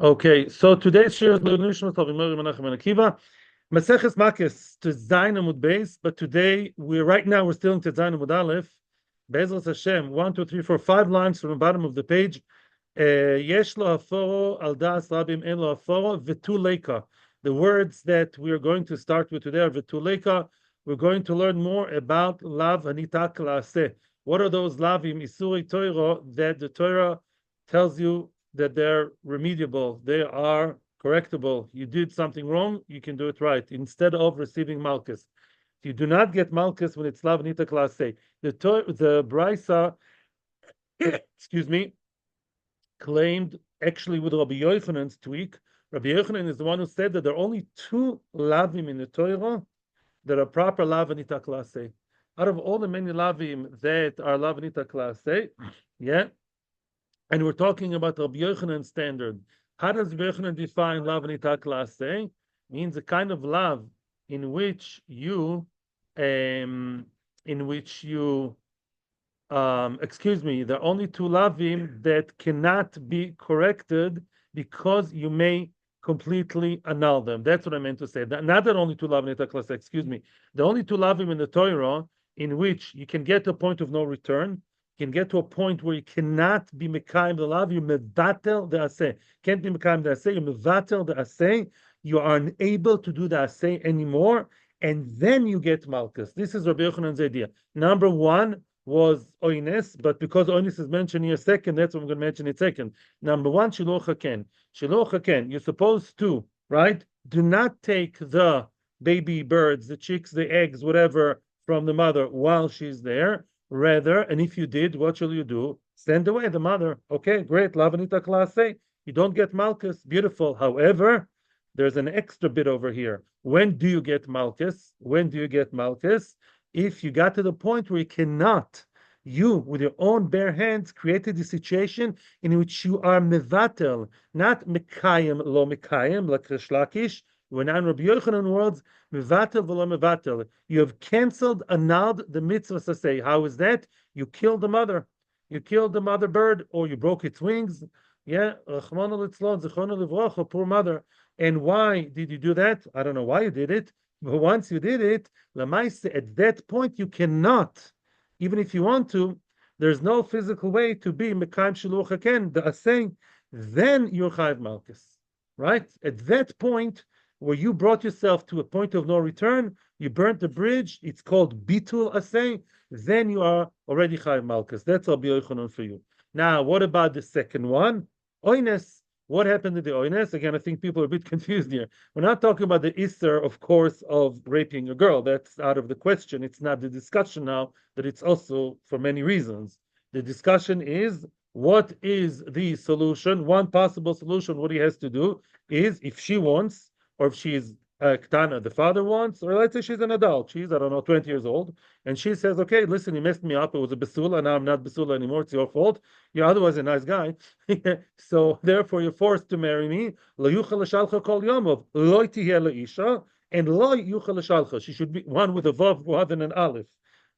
Okay, so today's share is Leonishma Tavimur Menachem and Akiva. Maseches Makkos to Zayin Amud Beis, but today right now we're still in Zayin Amud Aleph. Bezos Hashem, 1, 2, 3, 4, 5 lines from the bottom of the page. Yesh lo haforo al das rabim en lo haforo v'tuleka. The words that we are going to start with today are v'tuleka. We're going to learn more about lav hanita kla'aseh. What are those lavim isuri Torah that the Torah tells you that they're remediable, they are correctable. You did something wrong, you can do it right, instead of receiving Malkus. You do not get Malkus when it's Lav Nita Klase. The Brisa, excuse me, claimed actually with Rabbi Yochanan's tweak. Rabbi Yochanan is the one who said that there are only 2 Lavim in the Torah that are proper Lav Nita Klase. Out of all the many Lavim that are Lav Nita Klase, yeah, and we're talking about Rabbi Yochanan's standard. How does Rabbi Yochanan define lav nita klase? Means a kind of love in which you, excuse me, there are only 2 lavim that cannot be corrected because you may completely annul them. That's what I meant to say. Not that only 2 lav nita klase, excuse me. The only 2 lavim in the Torah in which you can get to a point of no return, can get to a point where you cannot be mekayim the lav, you mevatel the aseh. Can't be mekayim the aseh, you mevatel the aseh. You are unable to do the aseh anymore, and then you get malchus. This is Rabbi Yochanan's idea. Number 1 was oines, but because oines is mentioned here second, that's what I'm going to mention it second. Number 1, shiloh haken. Shiloh haken. You're supposed to, right? Do not take the baby birds, the chicks, the eggs, whatever, from the mother while she's there. Rather, and if you did, what shall you do? Send away the mother. Okay, great. Lavanita klase. You don't get malchus. Beautiful. However, there's an extra bit over here. When do you get malchus? When do you get malchus? If you got to the point where you cannot, you with your own bare hands created the situation in which you are mevatel, not mekayim lo mekayim like Rish Lakish. When in Rabbi Yochanan words, mevatel v'lo mevatel, you have cancelled, annulled the mitzvah to say. How is that? You killed the mother. You killed the mother bird, or you broke its wings. Yeah, Rachmana litzlon, zechona livrocha, poor mother. And why did you do that? I don't know why you did it, but once you did it, lamaise, at that point you cannot, even if you want to, there's no physical way to be mekayim shiluch haken, the asay, then you're chayiv malchus, right? At that point, where you brought yourself to a point of no return, you burnt the bridge, it's called bitul asay, then you are already chayiv malchus. That's Rabbi Yochanan for you. Now, what about the second one? Oines. What happened to the oines? Again, I think people are a bit confused here. We're not talking about the isser, of course, of raping a girl. That's out of the question. It's not the discussion now, but it's also for many reasons. The discussion is, what is the solution? One possible solution, what he has to do is, if she wants, or if she's Ktana, the father wants, or let's say she's an adult, she's, I don't know, 20 years old, and she says, okay, listen, you messed me up, it was a besula, now I'm not besula anymore, it's your fault, you're otherwise a nice guy, so therefore you're forced to marry me, lo yuchal l'shalcha kol yomov, lo tiheh le'isha, and lo yuchal l'shalcha, she should be one with a vav rather than an aleph.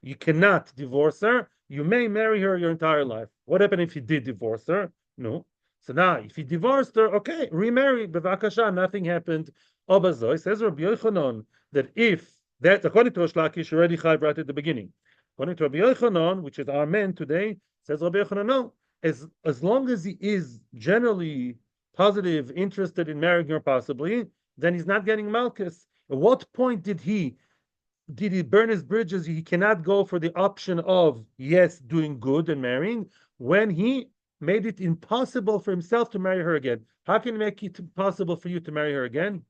You cannot divorce her, you may marry her your entire life. What happened if you did divorce her? No. So now, if you divorced her, okay, remarry, bevakasha, nothing happened. Obazoy says Rabbi Yochanan that if that, according to Rish Lakish, already chayv right at the beginning. According to Rabbi Yochanan, which is our man today, says Rabbi Yochanan, no, as long as he is generally positive, interested in marrying her possibly, then he's not getting malchus. At what point did he burn his bridges? He cannot go for the option of, yes, doing good and marrying, when he made it impossible for himself to marry her again. How can he make it possible for you to marry her again?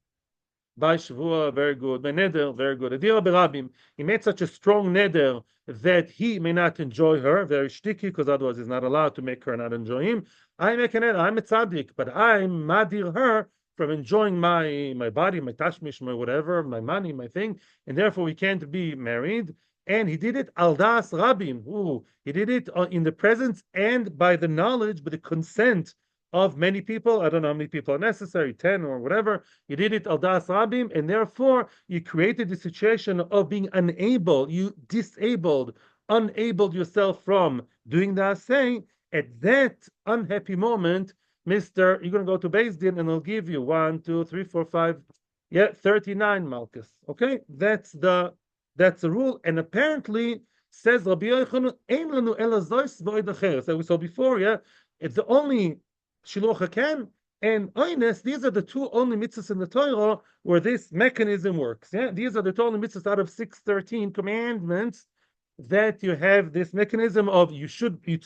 By Shavua, very good. By Neder, very good. Adira Berabim, he made such a strong Neder that he may not enjoy her, very shticky, because otherwise he's not allowed to make her not enjoy him. I make a Neder, I'm a tzaddik, but I'm madir her from enjoying my body, my tashmish, my whatever, my money, my thing, and therefore we can't be married. And he did it al das rabim. Ooh, he did it in the presence and by the knowledge, by the consent of many people. I don't know how many people are necessary, 10 or whatever. You did it al das rabim, and therefore you created the situation of being unable, you unable yourself from doing the asay. At that unhappy moment, Mister, you're going to go to Beis Din and they'll give you 1, 2, 3, 4, 5, 39 Malkus. Okay, that's the rule. And apparently, says Rabbi Yochanan, "Ein lanu ela zois v'oid acher." So we saw before, it's the only shiluch haken and oines. These are the two only mitzvahs in the Torah where this mechanism works. Yeah, these are the two only mitzvahs out of 613 commandments that you have this mechanism of you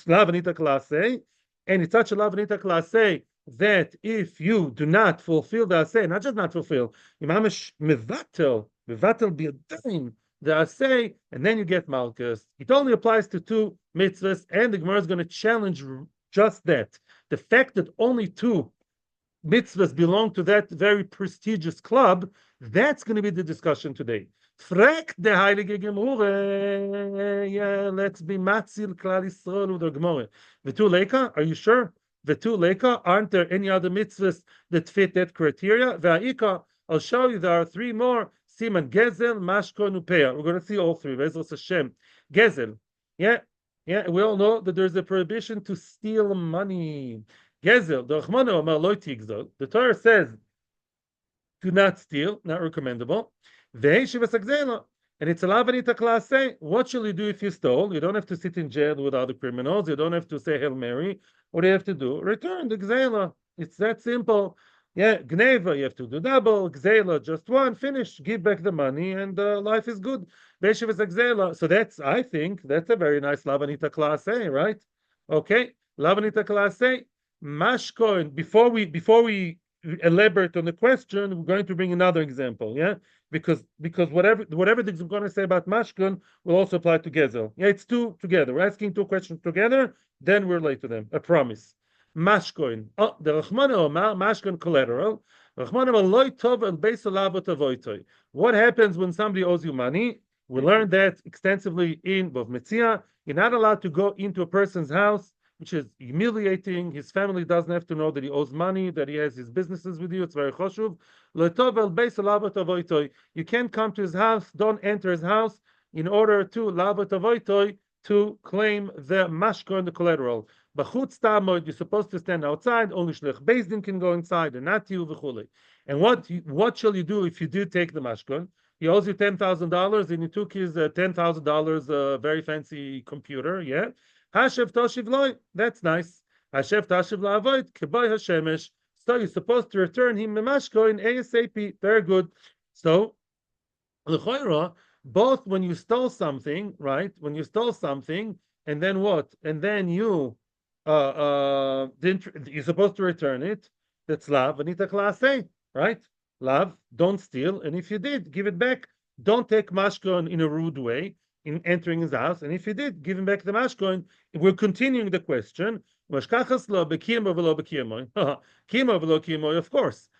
lav anita klase, and it's such a lav anita klase that if you do not fulfill the asay, not just not fulfill, imamish mevatel biyadayim the asay, and then you get malchus. It only applies to two mitzvahs, and the Gemara is going to challenge just that. The fact that only two mitzvahs belong to that very prestigious club, that's going to be the discussion today. Frek de Heilige Gemure. Yeah, let's be matzil klal Yisrael with the Gemara. V'tu leika, are you sure? V'tu leika, aren't there any other mitzvahs that fit that criteria? V'ha'ika, I'll show you there are three more. Siman Gezel, Mashkon, Upeah. We're going to see all three. Bezos Hashem. Gezel. Yeah, we all know that there's a prohibition to steal money. Gezel, the Rachmana Omar lo tigzol. The Torah says, do not steal, not recommendable. And it's a lavanita klase. What shall you do if you stole? You don't have to sit in jail with other criminals. You don't have to say Hail Mary. What do you have to do? Return the gzela. It's that simple. Yeah, gneva, you have to do double. Gzela, just one. Finish. Give back the money, and life is good. So that's, I think, that's a very nice lavanita klase, right? Okay, lavanita klase. Mashkoin. Before we elaborate on the question, we're going to bring another example, because whatever the I'm going to say about mashkon will also apply to gezel. Yeah, it's two together. We're asking two questions together, then we're late to them. I promise. Mashkon. Oh, the Rachmana Omar mashkon collateral. Rachmana Omar loy tov el beis alavot avoitoi. What happens when somebody owes you money? We learned that extensively in Bov Metzia. You're not allowed to go into a person's house, which is humiliating. His family doesn't have to know that he owes money, that he has his businesses with you. It's very choshuv. You can't come to his house, don't enter his house in order to claim the mashko and the collateral. You're supposed to stand outside, only Shlech Beis Din can go inside, and not you. And what shall you do if you do take the mashkon? He owes you $10,000, and you took his $10,000 very fancy computer, Hashev Toshiv Loi, that's nice. Hashev Toshiv La'avoid, Keboy Hashemesh. So you're supposed to return him Memashko in ASAP. Very good. So, L'choira, both when you stole something, right? When you stole something, and then what? And then you're supposed to return it. That's lav, anita klase, right? Lav, don't steal, and if you did, give it back. Don't take mashkon in a rude way in entering his house, and if you did, give him back the mashkon. We're continuing the question. Of course,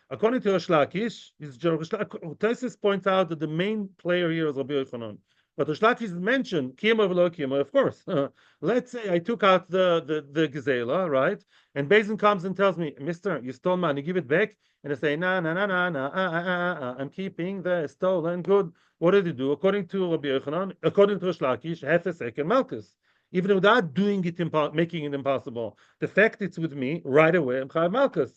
according to Rosh Lakish, Tosis points out that the main player here is Rabbi Yochanan. But Rosh Lakish mentioned kiyama v'lo kiyama. Of course, let's say I took out the gezela, right? And Beis Din comes and tells me, Mister, you stole money, give it back. And I say, no, I'm keeping the stolen good. What did he do? According to Rabbi Yochanan, according to Rosh Lakish, half a second Malkus. Even without doing it, making it impossible. The fact it's with me, right away, I'm Chayav Malkus.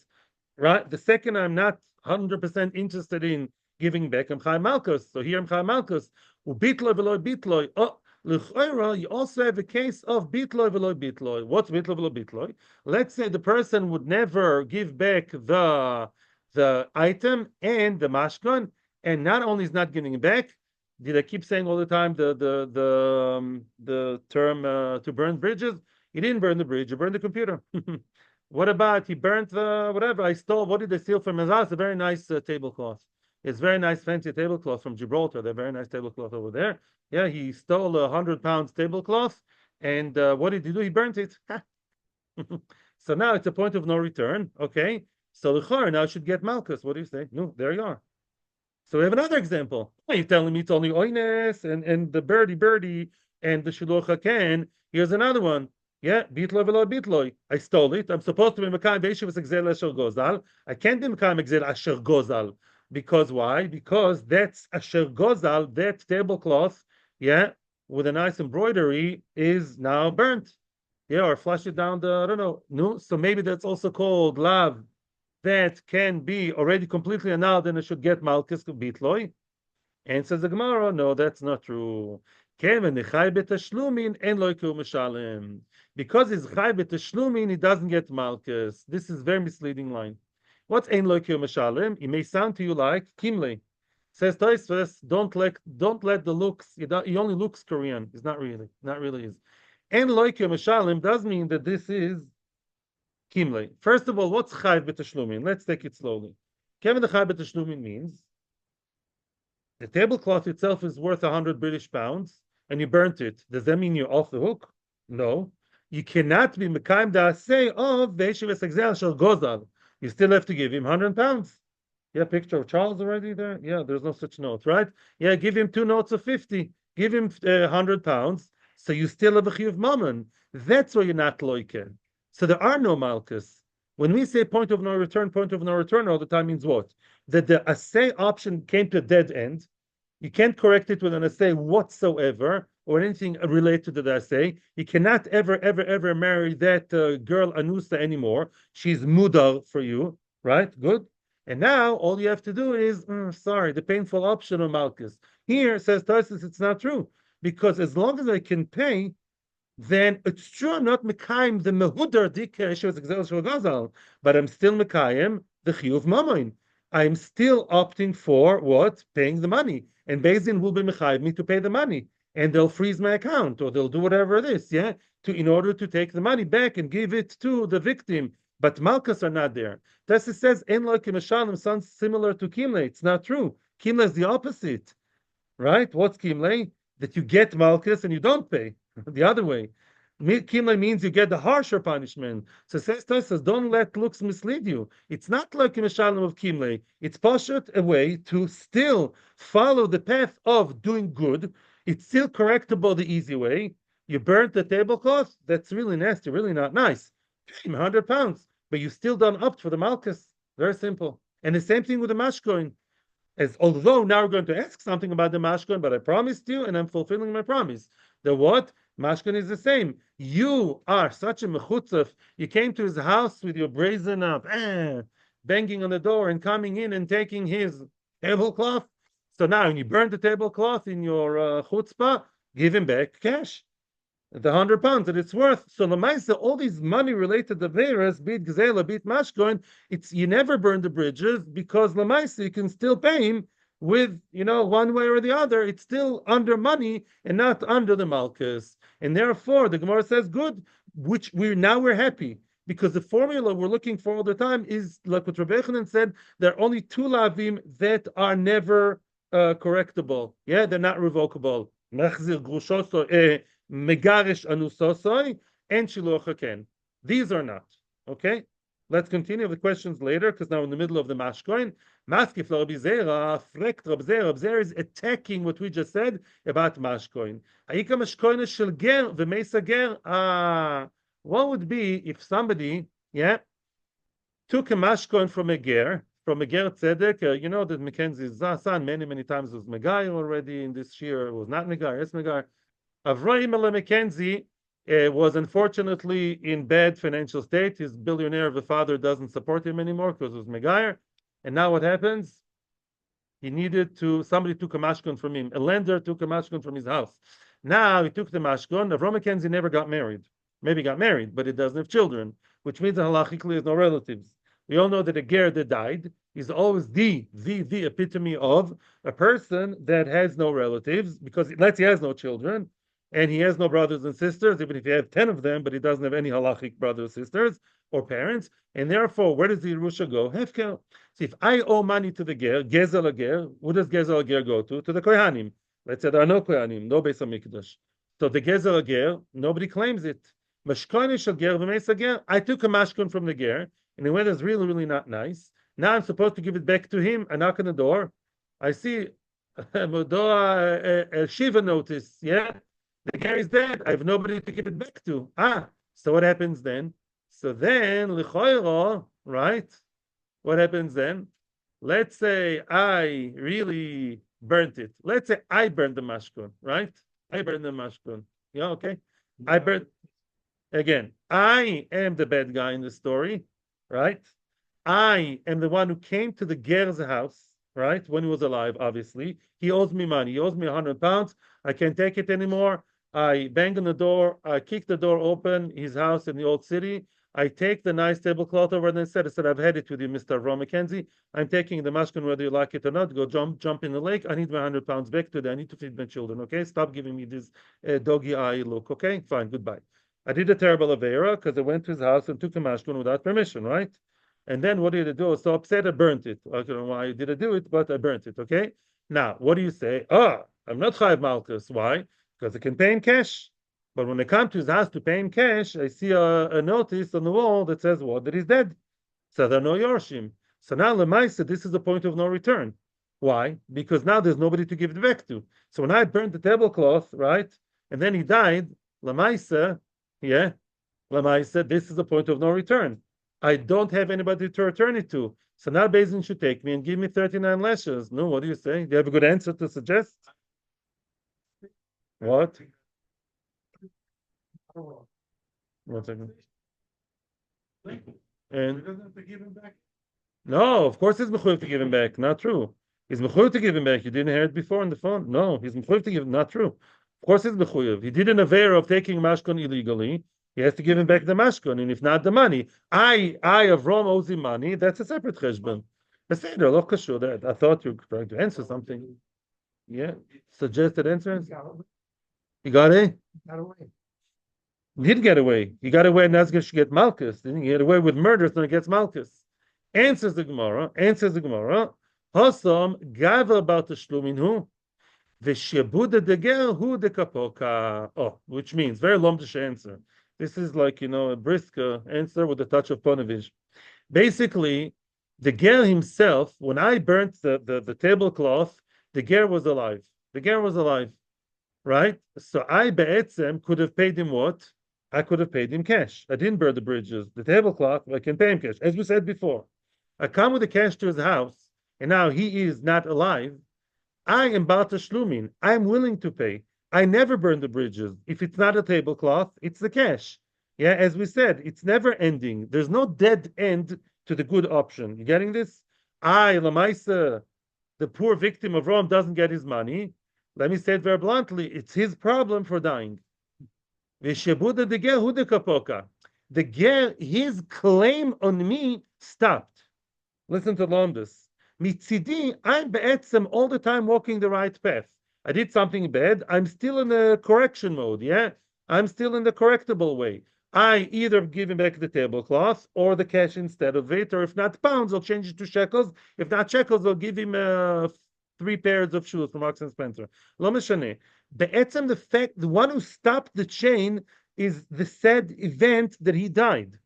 Right? The second I'm not 100% interested in giving back, I'm Chayav Malkus. So here I'm Chayav Malkus. Ubitloi v'loi bitloi. Oh, l'choira, you also have a case of bitloi v'loi bitloi. What's bitloi v'loi bitloi? Let's say the person would never give back the item and the mashkon, and not only is not giving it back, did I keep saying all the time the term to burn bridges? He didn't burn the bridge, he burned the computer. What about he burnt the whatever I stole? What did I steal from his house? A very nice tablecloth. It's very nice fancy tablecloth from Gibraltar. They're very nice tablecloth over there. Yeah, he stole 100 pounds tablecloth, and what did he do? He burnt it. So now it's a point of no return. Okay, so the chor now should get malchus. What do you say? No, there you are. So we have another example. Are you telling me it's only oines and the birdie and the shiluch haken? Here's another one. Yeah, bitloi v'lo bitloi. I stole it. I'm supposed to be mekayim beishivas exel asher gozal. I can't be mekayim exel asher gozal. Because why? Because that's asher gozal, that tablecloth, with a nice embroidery, is now burnt. Yeah, or flush it down the, I don't know. No, so maybe that's also called lav that can be already completely annulled and it should get malchus bitloy. And says the Gemara, no, that's not true. Because he's chai b'tashlumin, he doesn't get malchus. This is very misleading line. What's ein loiku mishalem? It may sound to you like kimle. Says Tosfos, don't let the looks. He only looks Korean. He's not really is. Ein loiku mishalem does mean that this is kimle. First of all, what's chai b'tashlumin? Let's take it slowly. Kevin the chai b'tashlumin means the tablecloth itself is worth 100 British pounds, and you burnt it. Does that mean you're off the hook? No. You cannot be mekayim da'aseh of ve'eshiv esegzel shel gozal. You still have to give him 100 pounds. Yeah, picture of Charles already there? Yeah, there's no such note, right? Yeah, give him 2 notes of 50. Give him 100 pounds. So you still have a chiyuv mammon. That's why you're not loiken. So there are no malchus. When we say point of no return all the time means what? That the assay option came to a dead end. You can't correct it with an assay whatsoever or anything related to the assay. You cannot ever marry that girl Anusa anymore. She's mudar for you, right? Good. And now all you have to do is, the painful option of malchus. Here, says Tosfos, it's not true. Because as long as I can pay, then it's true I'm not mekayim the mehudar dikah gazal, but I'm still mekayim the chiyuv mammon. I'm still opting for what? Paying the money. And Beis Din will be mekayim me to pay the money. And they'll freeze my account or they'll do whatever it is, in order to take the money back and give it to the victim. But malchus are not there. Tosfos says, en lo kimeshalim sounds similar to kimle. It's not true. Kimle is the opposite. Right? What's kimle? That you get malchus and you don't pay. The other way. Kimle means you get the harsher punishment. So says Tosfos, don't let looks mislead you. It's not like a mishalim of kimle. It's pashut a way to still follow the path of doing good. It's still correctable the easy way. You burnt the tablecloth. That's really nasty, really not nice. 100 pounds, but you still done opt for the malchus. Very simple. And the same thing with the mashkoin. Although now we're going to ask something about the mashkoin, but I promised you, and I'm fulfilling my promise. The what? Mashkoin is the same. You are such a mechutzaf. You came to his house with your brazen up, banging on the door and coming in and taking his tablecloth. So now, when you burn the tablecloth in your chutzpah, give him back cash. The 100 pounds that it's worth. So Lamaisa, all these money-related averas, be it gzela, be it mashkoin, it's you never burn the bridges because Lamaisa you can still pay him with one way or the other. It's still under money and not under the malchus. And therefore, the Gemara says, good, which we're happy because the formula we're looking for all the time is like what Rabbi Yochanan said. There are only 2 lavim that are never correctable. Yeah, they're not revocable. Mechzir grushoso megarish anusosoi and shiluach ken. These are not. Okay, let's continue with questions later because now we're in the middle of the mashkoin. Maskif Rabbi Zera, frekt Rabbi Zera is attacking what we just said about mashkoin. Ha'ika mashkoin shel ger v'meisa ger. What would be if somebody, took a mashkoin from a ger tzedek? You know that Mackenzie's son many times was megayer already in this year. It was not megayer, yes megayer. Avraham Mackenzie was unfortunately in bad financial state. His billionaire of a father doesn't support him anymore because it was Megayer. And now what happens? Somebody took a mashkon from him. A lender took a mashkon from his house. Now he took the mashkon. Avraham Mackenzie never got married. Maybe got married, but he doesn't have children, which means that halachically has no relatives. We all know that a ger that died is always the epitome of a person that has no relatives because let's say he has no children. And he has no brothers and sisters, even if he has 10 of them, but he doesn't have any halachic brothers, sisters, or parents. And therefore, where does the Yerusha go? Hefker. So if I owe money to the ger, gezel ger, who does gezel ger go to? To the kohanim. Let's say there are no kohanim, no Beis HaMikdash. So the gezel ger, nobody claims it. Mashkoin shel ger v'meisa ger. I took a mashkon from the ger, and the weather's really, really not nice. Now I'm supposed to give it back to him. I knock on the door. I see a shiva notice, the guy is dead. I have nobody to give it back to. So what happens then? So then, l'choiro, right? What happens then? Let's say I really burnt it. Let's say I burned the mashkon, right? I burned the mashkon. Yeah, okay. I burned. Again, I am the bad guy in the story, right? I am the one who came to the Ger's house, right? When he was alive, obviously. He owes me money. He owes me 100 pounds. I can't take it anymore. I bang on the door. I kick the door open, his house in the old city. I take the nice tablecloth over and I said, I've had it with you, Mr. Ron McKenzie. I'm taking the mashkin whether you like it or not. Go jump in the lake. I need my 100 pounds back today. I need to feed my children, okay? Stop giving me this doggy eye look, okay? Fine, goodbye. I did a terrible avera because I went to his house and took a mashkin without permission, right? And then what did I do? I was so upset, I burnt it. I don't know why did I do it, but I burnt it, okay? Now, what do you say? Oh, I'm not Chayiv Malchus. Why? Because I can pay in cash. But when I come to his house to pay in cash, I see a notice on the wall that says, what? That he's dead. So there are no Yorshim. So now, Lemaisa, this is the point of no return. Why? Because now there's nobody to give it back to. So when I burned the tablecloth, right, and then he died, Lemaisa, yeah, Lemaisa, this is the point of no return. I don't have anybody to return it to. So now Bezin should take me and give me 39 lashes. No, what do you say? Do you have a good answer to suggest? What? 1 second. And no, of course he's mechuyev to give him back. Not true. He's mechuyev to give him back. You didn't hear it before on the phone. No, he's mechuyev to give. Not true. Of course he's mechuyev. He did an affair of taking mashkon illegally. He has to give him back the mashkon, and if not the money, I of Rome owes him money. That's a separate cheshbon. I said, that I thought you were trying to answer something. Yeah, suggested answers. You got it. He did get away. He got away, and Nazgul should get Malchus. Didn't he get away with murder, so he gets Malchus. Answers the Gemara. Hosom gava about the shluminhu. V'shebuda deger hu de kapoka. Oh, which means very lomdish answer. This is like, a brisk answer with a touch of Ponevezh. Basically, the ger himself, when I burnt the tablecloth, the ger was alive. The ger was alive, right? So I be'etzem could have paid him what? I could have paid him cash. I didn't burn the bridges. The tablecloth, I can pay him cash. As we said before, I come with the cash to his house, and now he is not alive. I am Bata Shlumin. I am willing to pay. I never burn the bridges. If it's not a tablecloth, it's the cash. Yeah, as we said, it's never ending. There's no dead end to the good option. You getting this? Lamaisa, the poor victim of Rome doesn't get his money. Let me say it very bluntly. It's his problem for dying. The ger, his claim on me stopped. Listen to Lomdus. Mitzidi, I'm be'etzem all the time walking the right path. I did something bad. I'm still in the correction mode, yeah? I'm still in the correctable way. I either give him back the tablecloth or the cash instead of it, or if not pounds, I'll change it to shekels. If not shekels, I'll give him 3 pairs of shoes from Marks and Spencer. Lo mishaneh. Be'etzem, the fact, the one who stopped the chain is the said event that he died.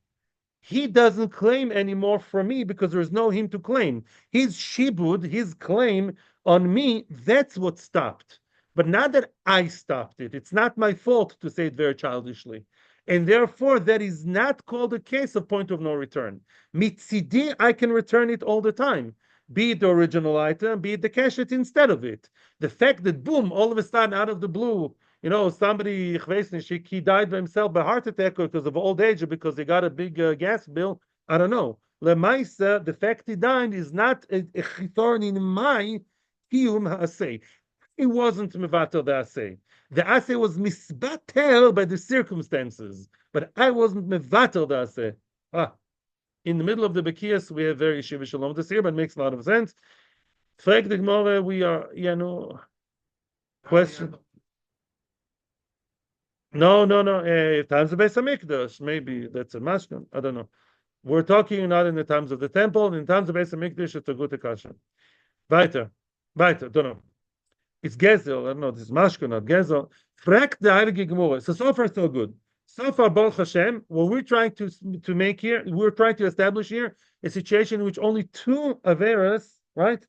He doesn't claim anymore from me because there's no him to claim. His shibud, his claim on me, that's what stopped. But not that I stopped it. It's not my fault, to say it very childishly. And therefore, that is not called a case of point of no return. Mitzidi, I can return it all the time. Be it the original item, be it the cash it instead of it. The fact that, boom, all of a sudden, out of the blue, somebody, he died by himself by heart attack or because of old age or because he got a big gas bill. I don't know. Lemaisa, the fact he died is not a chitorn in my kiyum ha'aseh. He wasn't mevatel the aseh. The aseh was misbatel by the circumstances, but I wasn't mevatel the aseh. In the middle of the Bekiyas, we have very Shiva Shalom this year, but it makes a lot of sense. Frag the Gemara, we are, question. No. Times of Beis Hamikdash, maybe that's a mashkan. I don't know. We're talking not in the times of the temple. In times of Beis Hamikdash, it's a good kasha. Weiter, don't know. It's Gezel. I don't know. This is mashkan, not Gezel. Frag the Heilige Gemara. So far, so good. So far, Baruch Hashem, what we're trying to make here, we're trying to establish here a situation in which only 2 averas, right,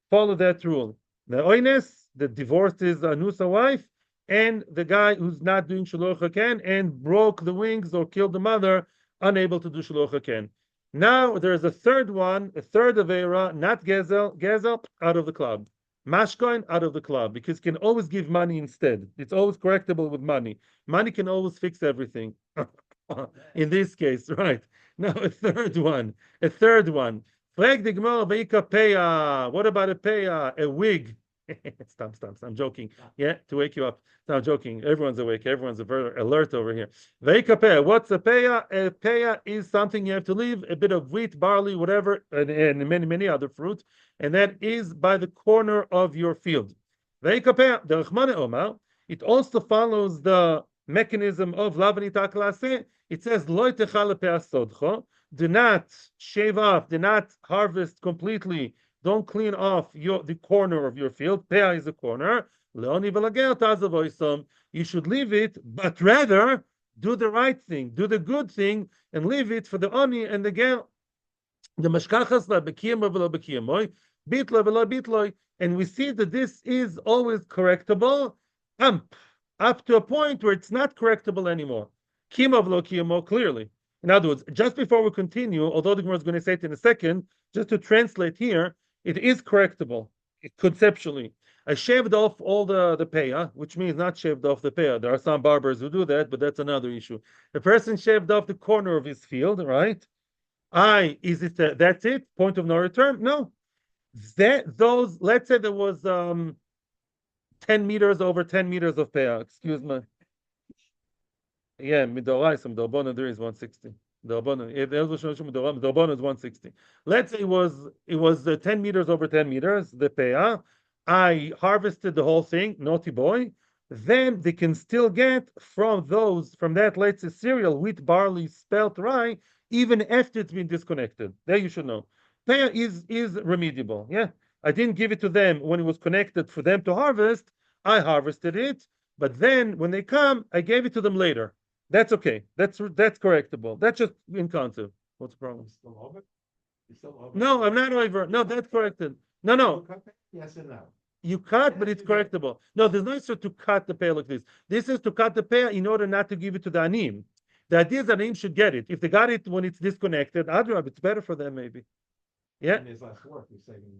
follow that rule. The oines, the divorced his anusa wife, and the guy who's not doing shaloch haken and broke the wings or killed the mother, unable to do shaloch haken. Now there's a third one, a third avera, not gezel, out of the club. Mashkoin out of the club, because can always give money instead. It's always correctable with money. Money can always fix everything. In this case, right? Now a third one. A third one. Frag the Gemara v'ika peya. What about a peya? A wig. Stop. I'm joking. Yeah, to wake you up. No, I'm joking. Everyone's awake. Everyone's very alert over here. V'ika peya. What's a peya? A peya is something you have to leave. A bit of wheat, barley, whatever, and many other fruit. And that is by the corner of your field. V'ika peya. The Rachmana Omar. It also follows the mechanism of lavanita klase. It says, Lo techale peya sodcho. Do not shave off, do not harvest completely. Don't clean off the corner of your field. Peah is a corner. You should leave it, but rather do the right thing, do the good thing, and leave it for the oni and the gel. The mashkachas la bekiyama v'la bekiyamoy, bitloy v'la bitloy. And we see that this is always correctable up to a point where it's not correctable anymore. Kiyama v'la kiyamo, clearly. In other words, just before we continue, although the Gemara is going to say it in a second, just to translate here, it is correctable conceptually. I shaved off all the peah, which means not shaved off the peah. There are some barbers who do that, but that's another issue. The person shaved off the corner of his field, right? That's it? Point of no return? No. Let's say there was 10 meters over 10 meters of peah. Excuse me. Yeah, midoraisa, midorabana there is 160. Midorabana is 160. Let's say it was 10 meters over 10 meters, the peah. I harvested the whole thing, naughty boy. Then they can still get from that, let's say, cereal, wheat, barley, spelt, rye, even after it's been disconnected. There you should know. Peah is remediable. Yeah. I didn't give it to them when it was connected for them to harvest. I harvested it, but then when they come, I gave it to them later. That's okay. That's correctable. That's just in concept. What's the problem? No, I'm not over. No, that's corrected. No. Yes and no. You cut, but it's correctable. No, there's no issue to cut the pear like this. This is to cut the pear in order not to give it to the anim. The idea is that anim should get it. If they got it when it's disconnected, Adrab, it's better for them maybe. Yeah. And there's less work.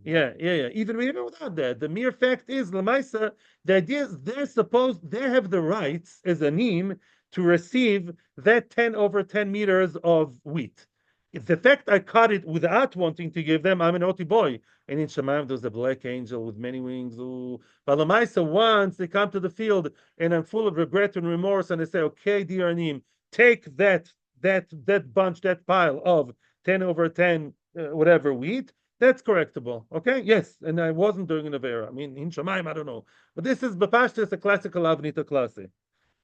Yeah. Even without that, the mere fact is, Lamaisa, the idea is they have the rights as anim to receive that 10 over 10 meters of wheat. It's the fact I cut it without wanting to give them, I'm a naughty boy. And in Shemaim, there's a black angel with many wings. But Lamaisa, once they come to the field and I'm full of regret and remorse, and they say, okay, dear Anim, take that bunch, that pile of 10 over 10, whatever wheat, that's correctable. Okay? Yes. And I wasn't doing an Avera. I mean, in Shemaim, I don't know. But this is Bapashta, a classical Avnita classe.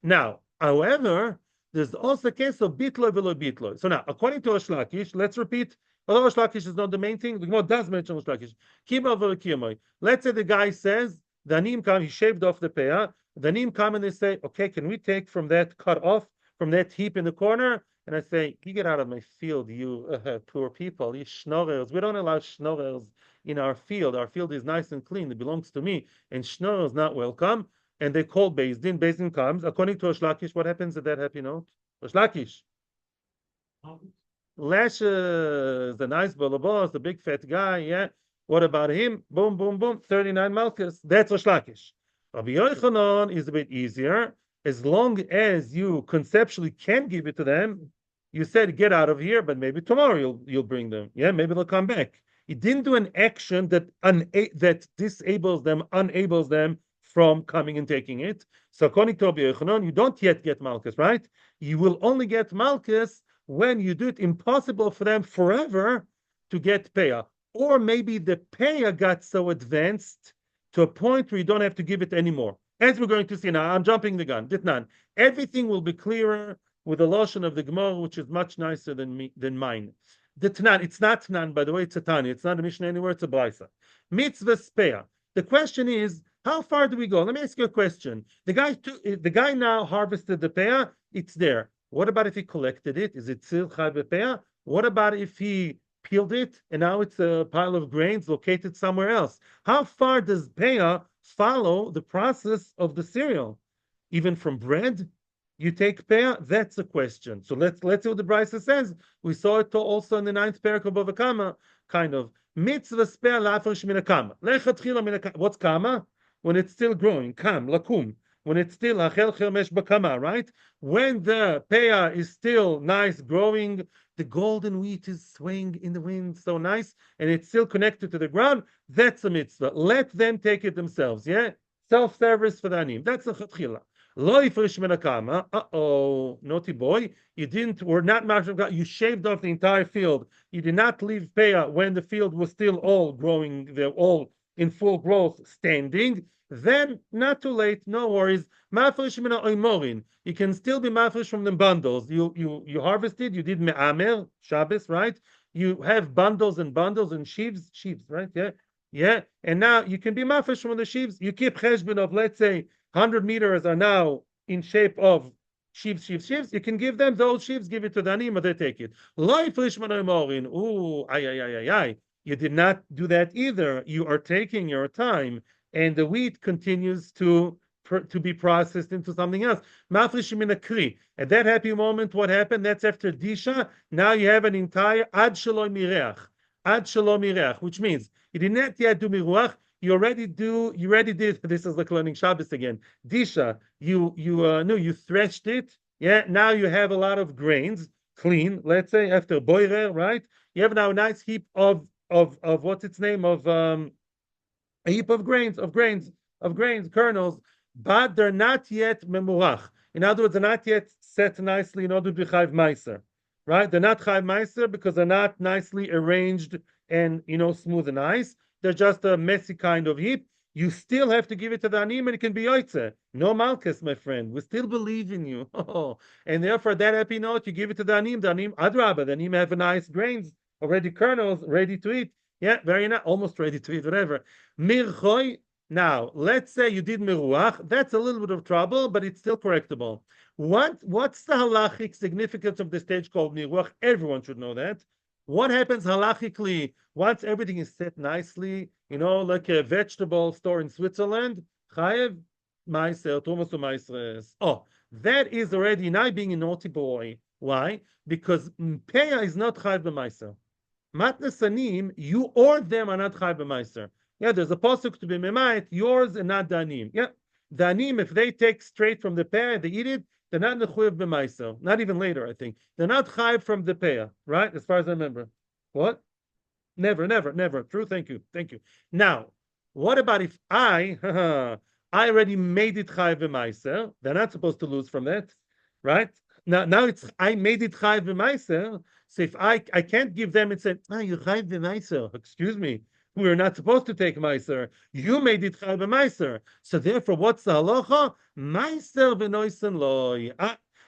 Now, however, there's also a case of bitloy velo bitloy. So now, according to Rosh Lakish, let's repeat. Although Rosh Lakish is not the main thing, the Gemara does mention Rosh Lakish. Kima velo kiyamoy. Let's say the guy says, the anim come, he shaved off the peah. The anim come and they say, okay, can we take from that cut off, from that heap in the corner? And I say, you get out of my field, you poor people, you schnorrels. We don't allow schnorrels in our field. Our field is nice and clean. It belongs to me. And schnorrels not welcome. And they call Beis Din. Beis Din comes. According to Rosh Lakish, what happens at that happy note? Rosh Lakish. Lashes, the nice balabos, the big fat guy, yeah. What about him? Boom, boom, boom, 39 Malchus. That's Rosh Lakish. Rabbi Yochanan is a bit easier. As long as you conceptually can give it to them, you said, get out of here, but maybe tomorrow you'll bring them. Yeah, maybe they'll come back. He didn't do an action that disables them, enables them from coming and taking it. So according to Rabbi Yochanan, you don't yet get Malchus, right? You will only get Malchus when you do it impossible for them forever to get Peah. Or maybe the Peah got so advanced to a point where you don't have to give it anymore. As we're going to see now, I'm jumping the gun. Ditnan. Everything will be clearer with the lotion of the Gemara, which is much nicer than mine. The Tanan, it's not Tanan, by the way, it's a Tani. It's not a Mishnah anywhere, it's a Braisa. Mitzvah Peah. The question is, how far do we go? Let me ask you a question. The guy now harvested the peah, it's there. What about if he collected it? Is it still chai bepeah? What about if he peeled it and now it's a pile of grains located somewhere else? How far does peah follow the process of the cereal? Even from bread, you take peah? That's a question. So let's see what the Brisa says. We saw it also in the 9th parak of Bava Kama, kind of. Mitzvah peah la'afresh min hakama. Lechatchila min hakama. What's kama? When it's still growing, kam, lakum. when it's still achel chilmesh bakama, right? When the peah is still nice, growing, the golden wheat is swaying in the wind, so nice, and it's still connected to the ground. That's a mitzvah. Let them take it themselves. Yeah, self-service for the anim. That's a chatchila. Lo ifrish menakama. Uh-oh, naughty boy. You didn't. We're not mashal. You shaved off the entire field. You did not leave peah when the field was still all growing. They're all in full growth, standing. Then not too late. No worries. Mafresh mina oimorin. You can still be mafresh from the bundles. You harvested. You did me'amer Shabbos, right? You have bundles and sheaves, right? Yeah, yeah. And now you can be mafresh from the sheaves. You keep cheshbon of, let's say, 100 meters are now in shape of sheaves. You can give them those sheaves, give it to the anim, or they take it. Ooh, ay. You did not do that either. You are taking your time, and the wheat continues to be processed into something else. At that happy moment, what happened? That's after Disha. Now you have an entire Ad Shalom Mireach, which means you did not yet do Miruach. You already did. This is like learning Shabbos again. Disha, you threshed it. Yeah, now you have a lot of grains, clean. Let's say after boirer, right? You have now a nice heap of what's its name of a heap of grains, kernels, but they're not yet memurach. In other words, they're not yet set nicely in order to be chayv meiser, right? They're not chayv meiser because they're not nicely arranged and smooth and nice. They're just a messy kind of heap. You still have to give it to the anim, and it can be yoitze. No malchus, my friend. We still believe in you. And therefore, that happy note, you give it to the anim. The anim, adrabah, the anim have nice grains, already kernels, ready to eat. Yeah, very nice, almost ready to eat, whatever. Mirchoy. Now, let's say you did miruach. That's a little bit of trouble, but it's still correctable. What's the halachic significance of the stage called miruach? Everyone should know that. What happens halachically once everything is set nicely, like a vegetable store in Switzerland? Chayev meiser, tumas u'meisres. Oh, that is already now being a naughty boy. Why? Because peah is not chayev b'meiser. Matnas anim, you or them are not chayev b'meiser. Yeah, there's a pasuk to be memayit, yours and not the anim. Yeah, the anim, if they take straight from the peah, they eat it, they're not nechuyev b'meiser. Not even later, I think. They're not chayev from the peah, right? As far as I remember. What? Never. True. Thank you. Now, what about if I already made it chayev b'meiser? They're not supposed to lose from that, right? Now it's I made it chayev b'meiser. So if I can't give them and say, you chayev b'meiser. Excuse me. We're not supposed to take meiser. You made it chayev b'meiser. So therefore, what's the halacha? Meiser v'noisen loy.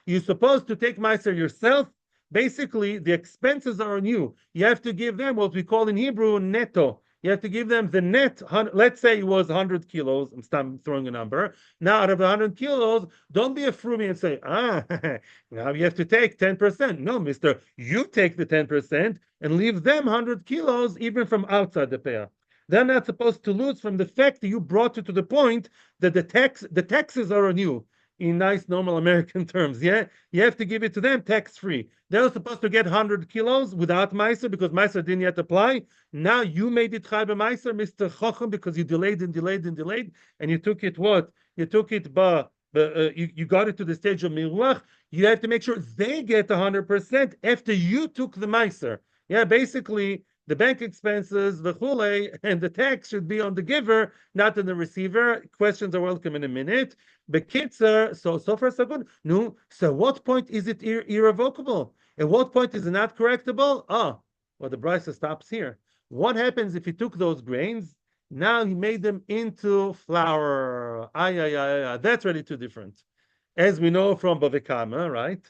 You're supposed to take meiser yourself. Basically, the expenses are on you. You have to give them what we call in Hebrew netto. You have to give them the net. Let's say it was 100 kilos. I'm throwing a number. Now, out of 100 kilos, don't be a fruity and say, now you have to take 10%. No, mister, you take the 10% and leave them 100 kilos even from outside the peah. They're not supposed to lose from the fact that you brought it to the point that the taxes are on you. In nice, normal American terms, yeah? You have to give it to them tax-free. They're supposed to get 100 kilos without Meiser because Meiser didn't yet apply. Now you made it Chai Meiser, Mr. Chochem, because you delayed, and you took it what? You took it, you got it to the stage of Miruach. You have to make sure they get 100% after you took the Meiser. Yeah, basically, the bank expenses, the chule, and the tax should be on the giver, not on the receiver. Questions are welcome in a minute. Bekitzer, so far so good. No, so at what point is it irrevocable? At what point is it not correctable? Well, the brisa stops here. What happens if he took those grains? Now he made them into flour. That's really too different. As we know from Bavikama, right?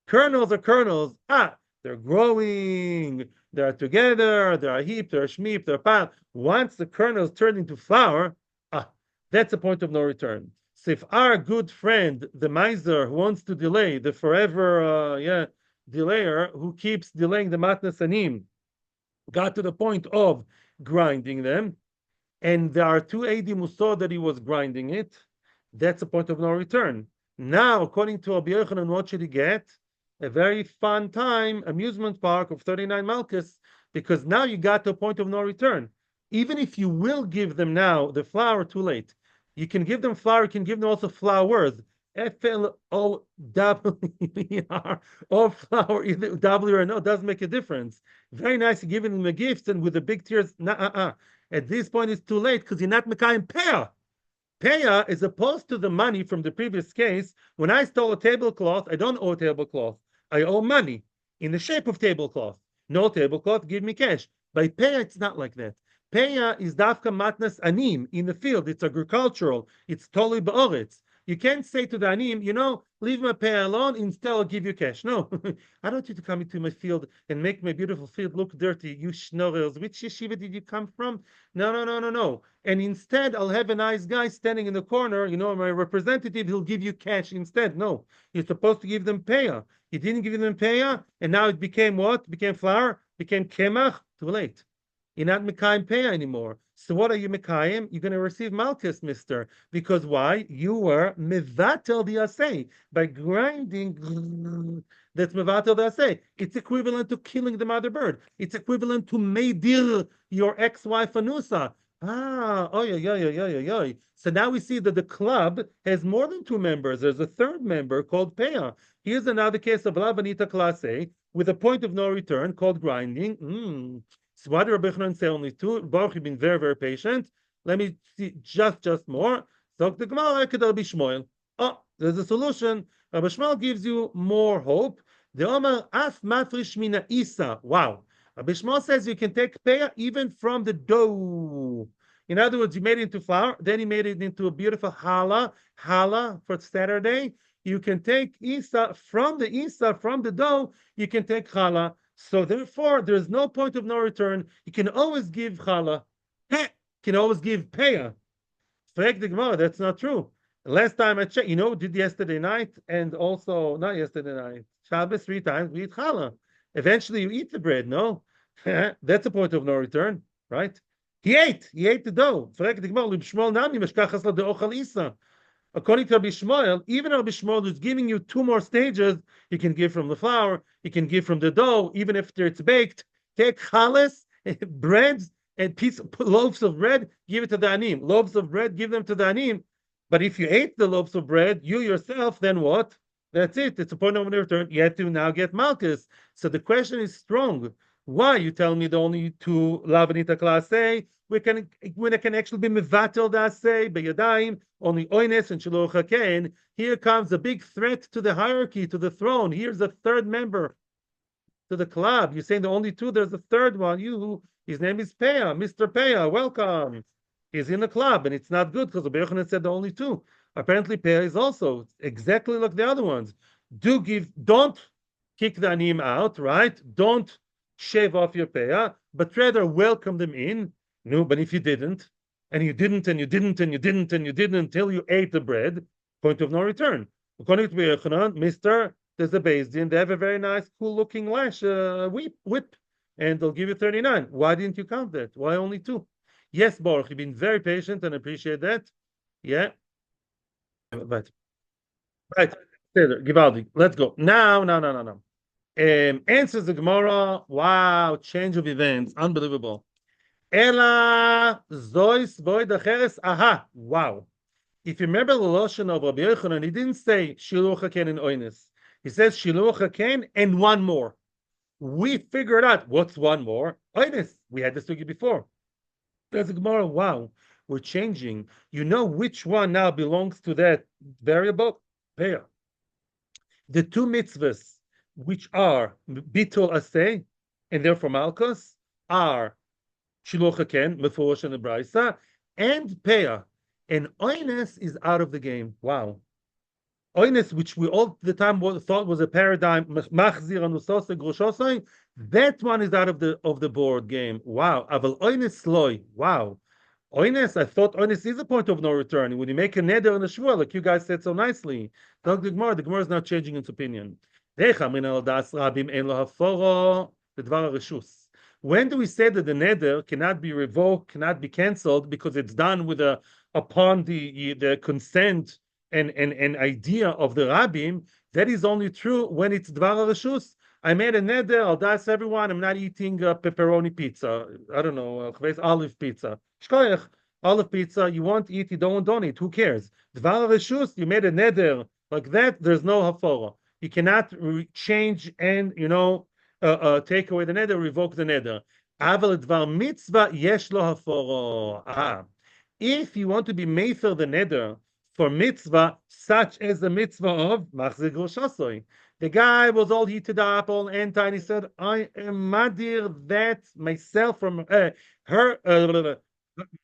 Kernels are kernels. They're growing. They're together, they're a heap, they're a shmeep, they're a pile. Once the kernels turn into flour, that's a point of no return. So if our good friend, the miser who wants to delay, the forever delayer who keeps delaying the matnas anim, got to the point of grinding them, and there are 2 edi musor that he was grinding it, that's a point of no return. Now, according to Rabbi Yochanan, what should he get? A very fun time, amusement park of 39 Makkos, because now you got to a point of no return. Even if you will give them now the flour, too late. You can give them flour. You can give them also flowers. Flower, or flower, either W or no, doesn't make a difference. Very nice, you're giving them a gift, and with the big tears, At this point, it's too late because you're not Mekayim Peah. Peah, as opposed to the money from the previous case, when I stole a tablecloth, I don't owe a tablecloth. I owe money in the shape of tablecloth. No tablecloth, give me cash. By Peah, it's not like that. Peah is dafka matnas anim in the field. It's agricultural. It's totally ba'oretz. You can't say to the anim, leave my peah alone. Instead, I'll give you cash. No, I don't want you to come into my field and make my beautiful field look dirty. You schnorrels. Which yeshiva did you come from? No, no, no, no, no. And instead, I'll have a nice guy standing in the corner. My representative. He'll give you cash instead. No, you're supposed to give them peah. You didn't give them peah, and now it became what? Became flour. Became kemach. Too late. You're not Mekayim Peah anymore. So what are you Mekayim? You're going to receive Malchus, mister. Because why? You were Mevatel the Asay. By grinding, that's Mevatel the Asay. It's equivalent to killing the mother bird. It's equivalent to Meidir, your ex-wife Anusa. So now we see that the club has more than 2 members. There's a third member called Peah. Here's another case of Lavanita Class A with a point of no return called grinding. So why did Rabbi Yochanan say only 2? Baruch, you've been very, very patient. Let me see just more. So the Gemara could Rabbi Shmuel. There's a solution. Rabbi Shmuel gives you more hope. The Omer af mafrish mina isa. Wow. Rabbi Shmuel says you can take peah even from the dough. In other words, you made it into flour, then he made it into a beautiful challah for Saturday. You can take from the dough, you can take challah. So therefore, there's no point of no return. You can always give challah. You can always give peah. Frag the Gemara, that's not true. Last time I checked, did yesterday night and also not yesterday night. Shabbos 3 times we eat challah. Eventually you eat the bread, no? That's a point of no return, right? He ate the dough. Frag the Gemara, Shmuel nami meshkachas la de'ochal isa. According to Rabbi Shmuel, even Rabbi Shmuel is giving you 2 more stages. You can give from the flour, you can give from the dough, even if it's baked. Take chales, breads, and loaves of bread, give it to the anim. Loaves of bread, give them to the anim. But if you ate the loaves of bread, you yourself, then what? That's it. It's a point of no return. You have to now get Malchus. So the question is strong. Why? You tell me the only 2 Lavanita Class A, when it can actually be Mevatel Dasei, Beyadayim, only Oynes and Shiloh Haken. Here comes a big threat to the hierarchy, to the throne. Here's a third member to the club. You're saying the only 2, there's a third one. His name is Peah, Mr. Peah, welcome. He's in the club, and it's not good because Rabbi Yochanan said the only 2. Apparently, Peah is also exactly like the other ones. Don't kick the anim out, right? Don't shave off your Peah, but rather welcome them in. No, but if you didn't, and you didn't, and you didn't, and you didn't, and you didn't until you ate the bread, point of no return. According to Yochanan, Mister, there's a Beis Din. They have a very nice, cool-looking whip, and they'll give you 39. Why didn't you count that? Why only 2? Yes, Baruch, you've been very patient and appreciate that. Yeah. Right. Givaldi. Let's go. Now. Answers the Gemara. Wow, change of events. Unbelievable. Ela zois void acheres. Aha. Wow. If you remember the Lashon of Rabbi Yochanan, he didn't say Shiluch HaKen and Oynes. He says Shiluch HaKen and 1 more. We figured out what's 1 more. Oynes. We had this figure before. There's a Gemara. Wow. We're changing. You know which one now belongs to that variable? Peah. The 2 mitzvahs, which are Bittul Aseh, and therefore Makkos, are Shiluch HaKen, Mefurish and Braisa, and Peah. And Oynes is out of the game. Wow. Oynes, which we all the time thought was a paradigm, Machzir Anusosei Groshosei, that one is out of the board game. Wow. Aval Oynes Loy. Wow. Oynes, I thought Oynes is a point of no return. When you make a neder and a shvur, like you guys said so nicely, the Gemara is not changing its opinion. When do we say that the neder cannot be revoked, cannot be cancelled because it's done with upon the consent and idea of the rabbim? That is only true when it's dvar reshus. I made a neder, I'll das everyone, I'm not eating pepperoni pizza. I don't know, olive pizza. Shkoyach. olive pizza, you want to eat, you don't eat. Who cares? Dvar reshus, you made a neder like that. There's no hafara. You cannot change and take away the neder, revoke the neder. Aval dvar mitzvah yesh lo hafara. If you want to be mefer the neder for mitzvah, such as the mitzvah of machzir groshasoy. The guy was all heated up, all anti, and he said, I am madir that myself from her,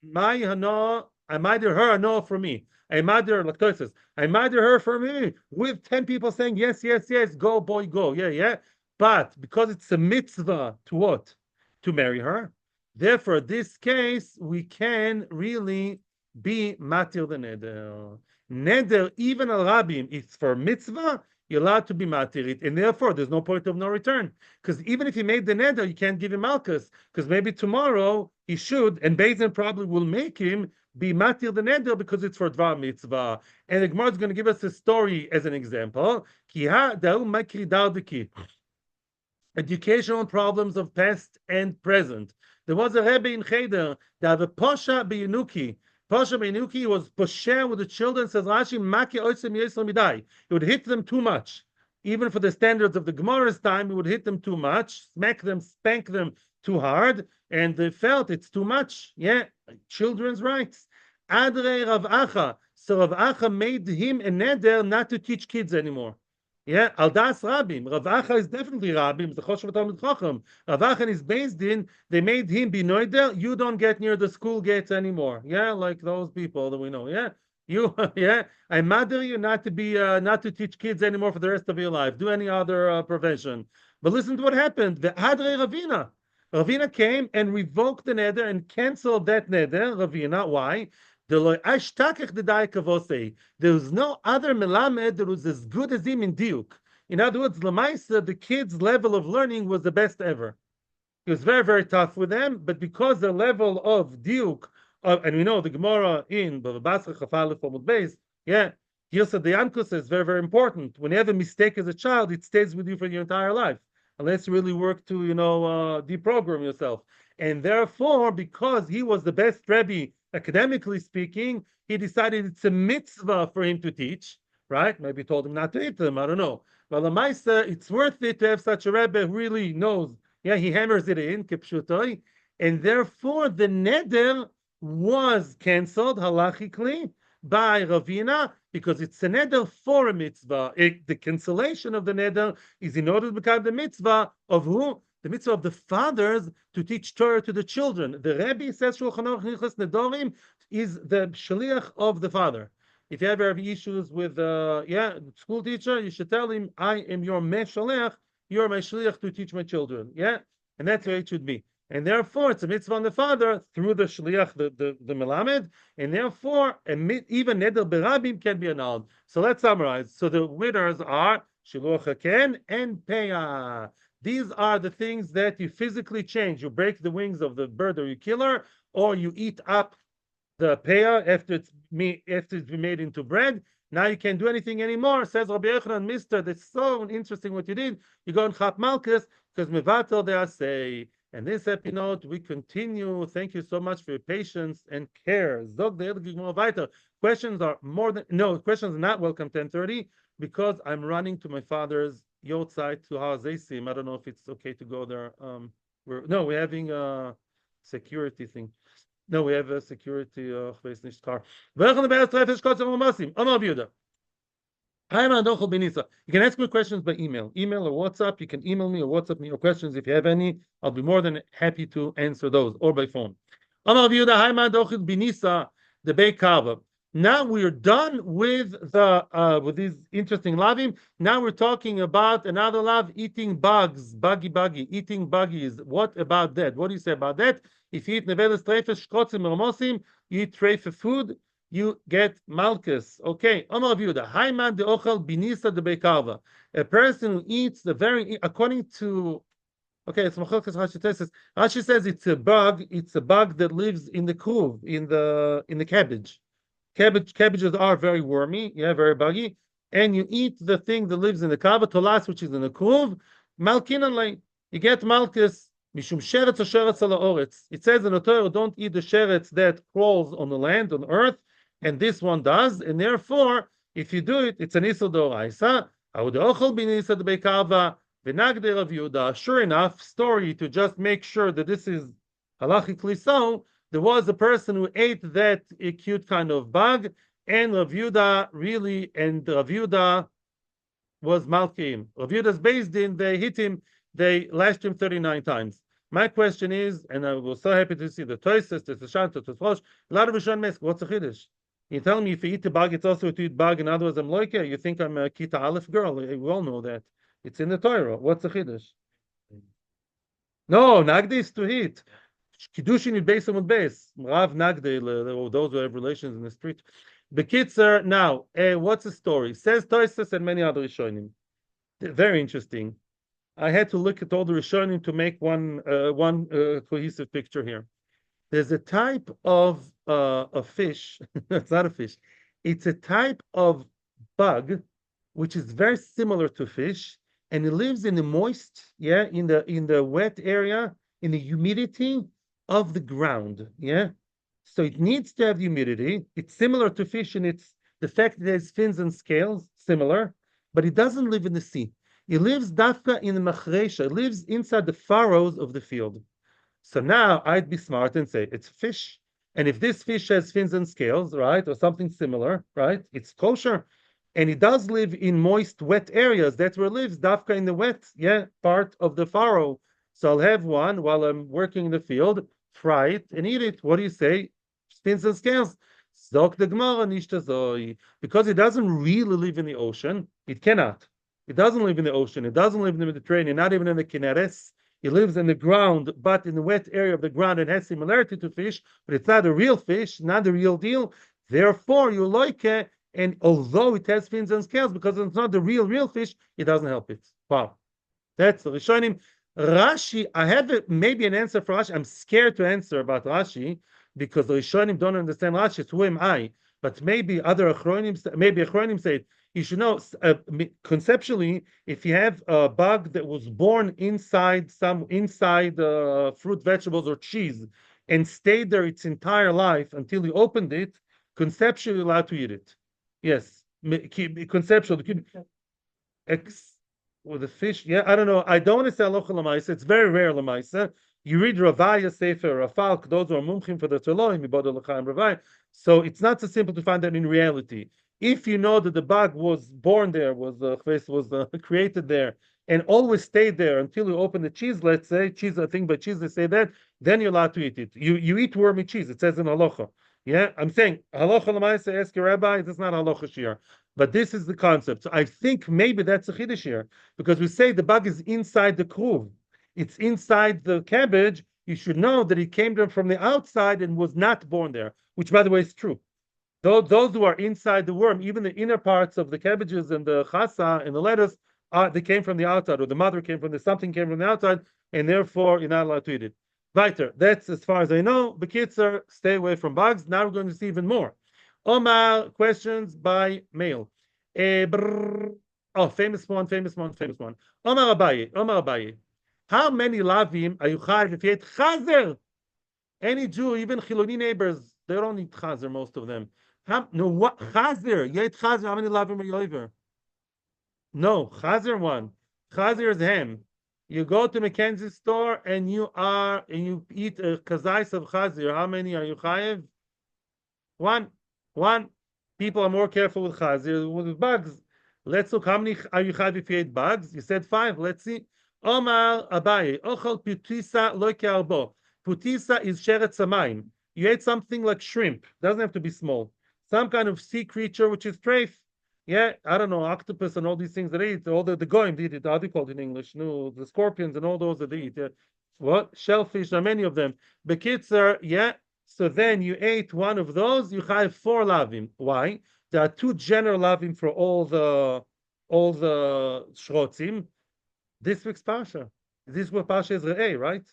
my hana, I madir her hana for me. I madir lactosis. I madir her for me. With 10 people saying, yes, yes, yes, go, boy, go. Yeah, yeah. But because it's a mitzvah to what? To marry her. Therefore, this case, we can really be matir the neder. Neder, even al rabim, it's for mitzvah, you're allowed to be matir it, and therefore there's no point of no return. Because even if he made the neder, you can't give him Malkus, because maybe tomorrow he should, and Beis probably will make him be matir the neder because it's for dvar mitzvah. And the Gemara is going to give us a story as an example. Educational problems of past and present. There was a Rebbe in Cheder that had a Posha Beyenuki. Posha Beyenuki was posher with the children, says Rashi, Maki Oisem Yesel Midai. He would hit them too much. Even for the standards of the Gemara's time, he would hit them too much, smack them, spank them too hard, and they felt it's too much. Yeah, children's rights. Adre Rav Acha. So Rav Acha made him a neder not to teach kids anymore. Yeah, al das Rabim. Rav Acha is definitely Rabim. The Choshev Talmid Chacham. Rav Acha is based in. They made him be noider. You don't get near the school gates anymore. Yeah, like those people that we know. Yeah, you. Yeah, I mother you not to be not to teach kids anymore for the rest of your life. Do any other profession. But listen to what happened. The Hadre Ravina. Ravina came and revoked the neder and canceled that neder. Ravina, why? There's no other melamed that was as good as him in diuk. In other words, Lamaisa, the kid's level of learning was the best ever. He was very, very tough with them, but because the level of diuk, and we know the Gemara in Bava Basra Chafalef Amud Beis, yeah, Yosef the Yankus is very, very important. When you have a mistake as a child, it stays with you for your entire life, unless you really work to, deprogram yourself. And therefore, because he was the best Rebbe, academically speaking, he decided it's a mitzvah for him to teach, right? Maybe told him not to eat them, I don't know. But Lamaisa, it's worth it to have such a Rebbe who really knows. Yeah, he hammers it in, kipshutoi, and therefore the neder was cancelled halachically by Ravina because it's a neder for a mitzvah. The cancellation of the neder is in order to become the mitzvah of who? The mitzvah of the fathers to teach Torah to the children. The Rebbe says Shulchan Aruch Nichos Nedorim is the shliach of the father. If you ever have issues with school teacher, you should tell him, I am your meshaliach, you're my shliach to teach my children. Yeah, and that's the way it should be. And therefore, it's a mitzvah on the father through the shliach, the melamed, and therefore, even neder berabim can be annulled. So let's summarize. So the winners are shiluach haken and peyah. These are the things that you physically change. You break the wings of the bird or you kill her, or you eat up the peah after it's been made into bread. Now you can't do anything anymore. Says Rabbi Yochanan, Mister, that's so interesting what you did. You go and chap malchus because mevatel they say. And this episode we continue. Thank you so much for your patience and care. Zog the questions are questions are not welcome 10:30 because I'm running to my father's Yortzeit to Hazeisim. I don't know if it's okay to go there. We're having a security thing. No, we have a security car. You can ask me questions by email or WhatsApp. You can email me or WhatsApp me your questions if you have any. I'll be more than happy to answer those or by phone. The Beit Kava. Now we're done with with these interesting lavim. Now we're talking about another lav, eating bugs, eating buggies. What about that? What do you say about that? If you eat neveles treifes, shkotzim, mermosim, you eat treife food, you get malchus. Okay, Amar Yehuda, Haiman de ochel binisa de bekarva. A person who eats according to, okay, it's Makkos. Rashi says it's a bug. It's a bug that lives in the kruv, in the cabbage. Cabbages are very wormy, very buggy, and you eat the thing that lives in the kava tolas, which is in the kruv. Malkinanle, you get malchus. Mishum sheretz o sheretz ala oretz. It says in the Torah, don't eat the sheretz that crawls on the land, on earth, and this one does, and therefore, if you do it, it's an isur d'oraisa. Aud ochel b'nisa d'beikava v'nagde Rav Yehuda. Sure enough, story to just make sure that this is halachically so. There was a person who ate that cute kind of bug, and Rav Yehuda was Malkim. Rav Yehuda's based in, they hit him, they lashed him 39 times. My question is, and I was so happy to see the Toises, the Shanta, the Rosh, a lot of Rishon Mesk, what's a Chiddush? You tell me if you eat the bug, it's also to eat bug, in other words, I'm loike, you think I'm a Kita Aleph girl. We all know that. It's in the Torah. What's a Chiddush? No, Nagde is to eat. Kiddushin is based on base. Rav Nagde, those who have relations in the street. Bekitzer, now, what's the story? Says Toises and many other Rishonim. Very interesting. I had to look at all the Rishonim to make one cohesive picture here. There's a type of a fish. It's not a fish. It's a type of bug which is very similar to fish, and it lives in the moist, in the wet area, in the humidity of the ground, So it needs to have humidity. It's similar to fish in its the fact that it has fins and scales, similar, but it doesn't live in the sea. It lives dafka in the machresha. It lives inside the furrows of the field. So now I'd be smart and say it's fish. And if this fish has fins and scales, right, or something similar, right, it's kosher. And it does live in moist, wet areas. That's where it lives, dafka in the wet, part of the furrow. So I'll have one while I'm working in the field, fry it and eat it. What do you say? Fins and scales. Zok the Gemara nishtazoi. Because it doesn't really live in the ocean, it cannot. It doesn't live in the ocean. It doesn't live in the Mediterranean, not even in the Kineres. It lives in the ground, but in the wet area of the ground. It has similarity to fish, but it's not a real fish, not the real deal. Therefore, you like it, and although it has fins and scales, because it's not the real fish, it doesn't help it. Wow. That's the Rishonim. Rashi, I have maybe an answer for Rashi. I'm scared to answer about Rashi, because the Rishonim don't understand Rashi. So who am I? But maybe other Achronim say it. You should know, conceptually, if you have a bug that was born inside fruit, vegetables, or cheese, and stayed there its entire life until you opened it, conceptually you're allowed to eat it. Yes, conceptually. With the fish, I don't know. I don't want to say halacha l'maisa. It's very rare l'maisa. You read Ravaya Sefer Rafal, those who are mumchim for the Toloim, Ibodol L'chaim Ravaya. So it's not so simple to find that in reality. If you know that the bug was born there, was created there, and always stayed there until you open the cheese, let's say, cheese, I think by cheese they say that, then you're allowed to eat it. You eat wormy cheese, it says in halacha. I'm saying, halacha l'maisa, ask your rabbi, it's not halacha shiur. But this is the concept. So I think maybe that's a chiddush here, because we say the bug is inside the kruv. It's inside the cabbage. You should know that it came from the outside and was not born there, which, by the way, is true. Those who are inside the worm, even the inner parts of the cabbages and the chasa and the lettuce, they came from the outside, or the mother came from something came from the outside, and therefore you're not allowed to eat it. Weiter. That's as far as I know. Bekitzer, stay away from bugs. Now we're going to see even more. Omar, questions by mail. Famous one. Omar Abaye. How many lavim are you chayiv if you ate chazer? Any Jew, even Chiloni neighbors, they don't eat chazer, most of them. What chazer? You ate chazer, how many lavim are you over? No, chazer one. Chazer is ham. You go to Mackenzie's store and you eat a kazais of chazer. How many are you chayiv? One. People are more careful with chazer with bugs. Let's look. How many are you chayiv if you ate bugs? You said 5. Let's see. Omar Abaye. Ochel putisa lo ke'arbo. Putisa is sheret samayim. You ate something like shrimp. Doesn't have to be small. Some kind of sea creature which is treif. I don't know, octopus and all these things that they eat. All the goyim they eat it. How do you call it in English? No, the scorpions and all those that they eat. What? Shellfish, there are many of them. Bekitzer, So then you ate one of those, you have 4 lavim. Why? There are 2 general lavim for all the shrotzim. This week's Pasha. This week's Pasha is Re'eh, right?